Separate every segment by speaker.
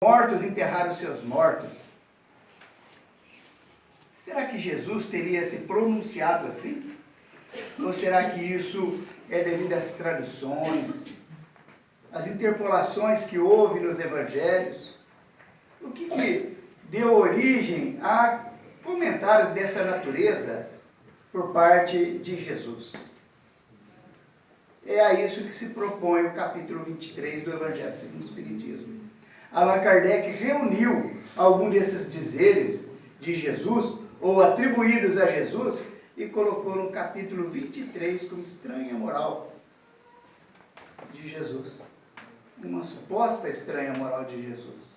Speaker 1: mortos enterraram seus mortos. Será que Jesus teria se pronunciado assim? Ou será que isso é devido às tradições, às interpolações que houve nos evangelhos? O que deu origem a comentários dessa natureza por parte de Jesus? É a isso que se propõe o capítulo 23 do Evangelho segundo o Espiritismo. Allan Kardec reuniu algum desses dizeres de Jesus, ou atribuídos a Jesus, e colocou no capítulo 23 como estranha moral de Jesus. Uma suposta estranha moral de Jesus.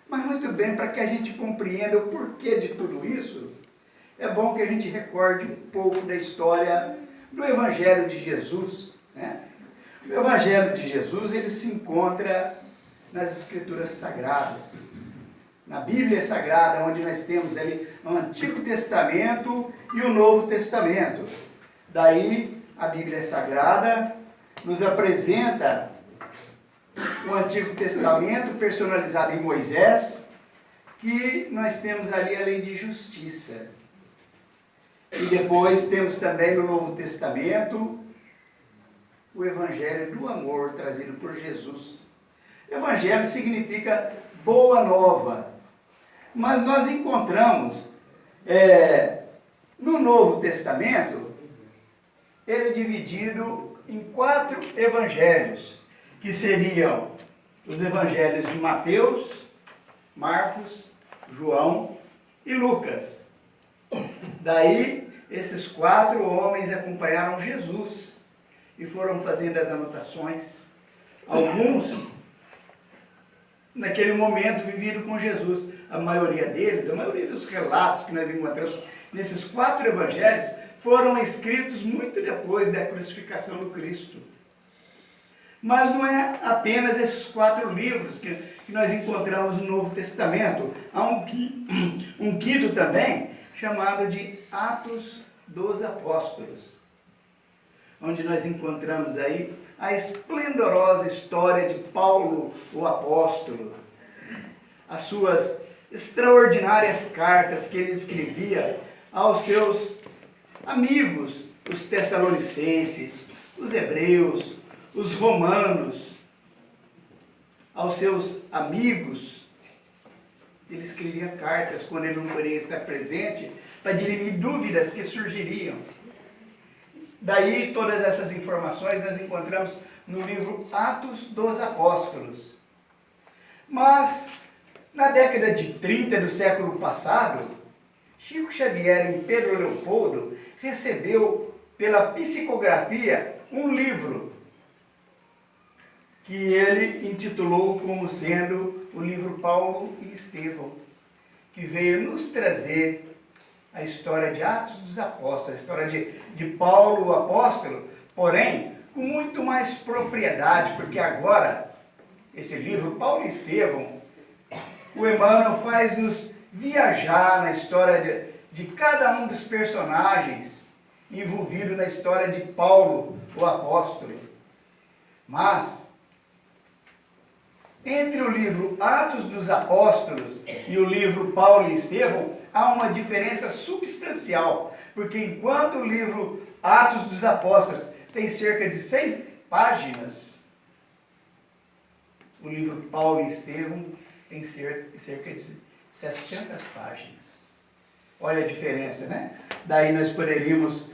Speaker 1: Mas muito bem, para que a gente compreenda o porquê de tudo isso, é bom que a gente recorde um pouco da história do Evangelho de Jesus, né? O Evangelho de Jesus, ele se encontra nas Escrituras Sagradas, na Bíblia Sagrada, onde nós temos ali o Antigo Testamento e o Novo Testamento. Daí, a Bíblia Sagrada nos apresenta o Antigo Testamento personalizado em Moisés, que nós temos ali a lei de justiça. E depois temos também no Novo Testamento o Evangelho do amor trazido por Jesus. Evangelho significa boa nova. Mas nós encontramos no Novo Testamento, ele é dividido em 4 evangelhos, que seriam os evangelhos de Mateus, Marcos, João e Lucas. Daí, esses 4 homens acompanharam Jesus e foram fazendo as anotações. Alguns, naquele momento, vivido com Jesus. A maioria deles, a maioria dos relatos que nós encontramos nesses 4 evangelhos, foram escritos muito depois da crucificação do Cristo. Mas não é apenas esses 4 livros que nós encontramos no Novo Testamento. Há um quinto também, chamado de Atos dos Apóstolos, onde nós encontramos aí a esplendorosa história de Paulo, o apóstolo, as suas extraordinárias cartas que ele escrevia aos seus amigos, os tessalonicenses, os hebreus, os romanos, aos seus amigos. Ele escrevia cartas quando ele não poderia estar presente, para dirimir dúvidas que surgiriam. Daí, todas essas informações nós encontramos no livro Atos dos Apóstolos. Mas, na década de 30 do século passado, Chico Xavier, em Pedro Leopoldo, recebeu pela psicografia um livro que ele intitulou como sendo o livro Paulo e Estevão, que veio nos trazer a história de Atos dos Apóstolos, a história de Paulo, o apóstolo, porém, com muito mais propriedade, porque agora, esse livro, Paulo e Estevão, o Emmanuel faz-nos viajar na história de cada um dos personagens envolvido na história de Paulo, o apóstolo. Mas, entre o livro Atos dos Apóstolos e o livro Paulo e Estevão, há uma diferença substancial, porque enquanto o livro Atos dos Apóstolos tem cerca de 100 páginas, o livro Paulo e Estevão tem cerca de 700 páginas. Olha a diferença, né? Daí nós poderíamos,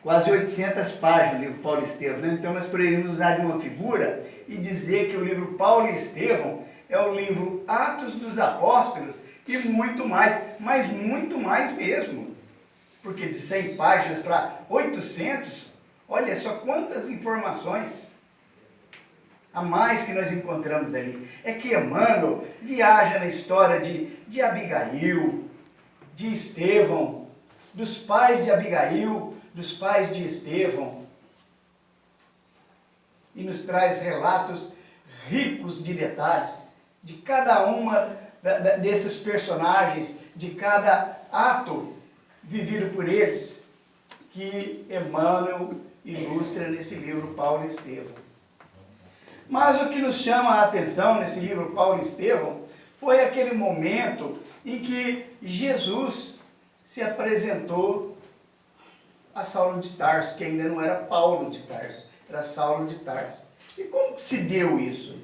Speaker 1: quase 800 páginas no livro Paulo e Estevão, né? Então nós poderíamos usar de uma figura e dizer que o livro Paulo e Estevão é o livro Atos dos Apóstolos e muito mais, mas muito mais mesmo. Porque de 100 páginas para 800, olha só quantas informações a mais que nós encontramos ali. É que Emmanuel viaja na história de Abigail, de Estevão, dos pais de Abigail, dos pais de Estevão, e nos traz relatos ricos de detalhes de cada uma desses personagens, de cada ato vivido por eles, que Emmanuel ilustra nesse livro Paulo e Estevão. Mas o que nos chama a atenção nesse livro Paulo e Estevão foi aquele momento em que Jesus se apresentou a Saulo de Tarso, que ainda não era Paulo de Tarso, era Saulo de Tarso. E como que se deu isso?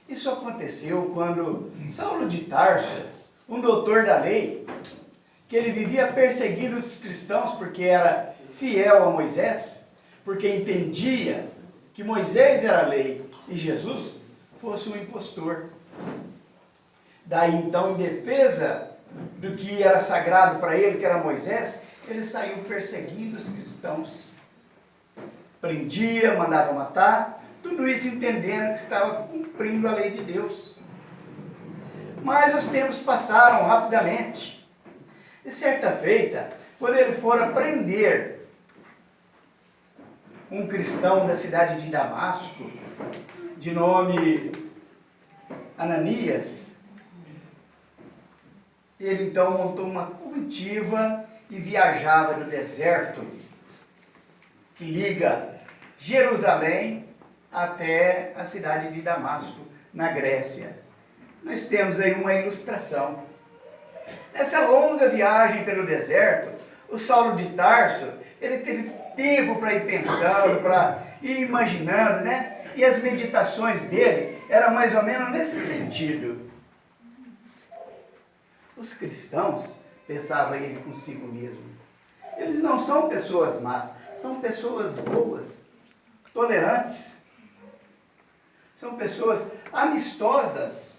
Speaker 1: Isso aconteceu quando Saulo de Tarso, um doutor da lei, que ele vivia perseguindo os cristãos porque era fiel a Moisés, porque entendia que Moisés era a lei e Jesus fosse um impostor. Daí então, em defesa do que era sagrado para ele, que era Moisés, ele saiu perseguindo os cristãos. Prendia, mandava matar, tudo isso entendendo que estava cumprindo a lei de Deus. Mas os tempos passaram rapidamente. E certa feita, quando ele fora prender um cristão da cidade de Damasco, de nome Ananias, ele então montou uma comitiva e viajava do deserto que liga Jerusalém até a cidade de Damasco, na Grécia. Nós temos aí uma ilustração. Nessa longa viagem pelo deserto, o Saulo de Tarso, ele teve tempo para ir pensando, para ir imaginando, né? E as meditações dele eram mais ou menos nesse sentido. Os cristãos, pensava ele consigo mesmo, eles não são pessoas más, são pessoas boas, tolerantes, são pessoas amistosas.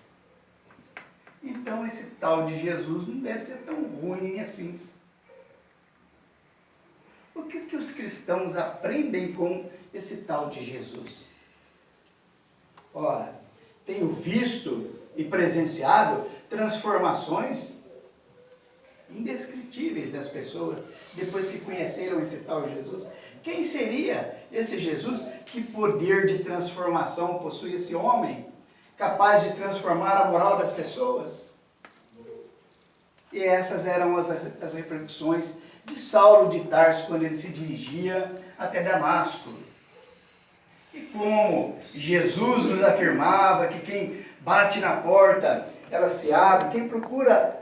Speaker 1: Então esse tal de Jesus não deve ser tão ruim assim. O que os cristãos aprendem com esse tal de Jesus? Ora, tenho visto e presenciado transformações indescritíveis das pessoas depois que conheceram esse tal Jesus. Quem seria esse Jesus? Que poder de transformação possui esse homem, capaz de transformar a moral das pessoas? E essas eram as reflexões de Saulo de Tarso quando ele se dirigia até Damasco. E como Jesus nos afirmava que quem bate na porta, ela se abre, quem procura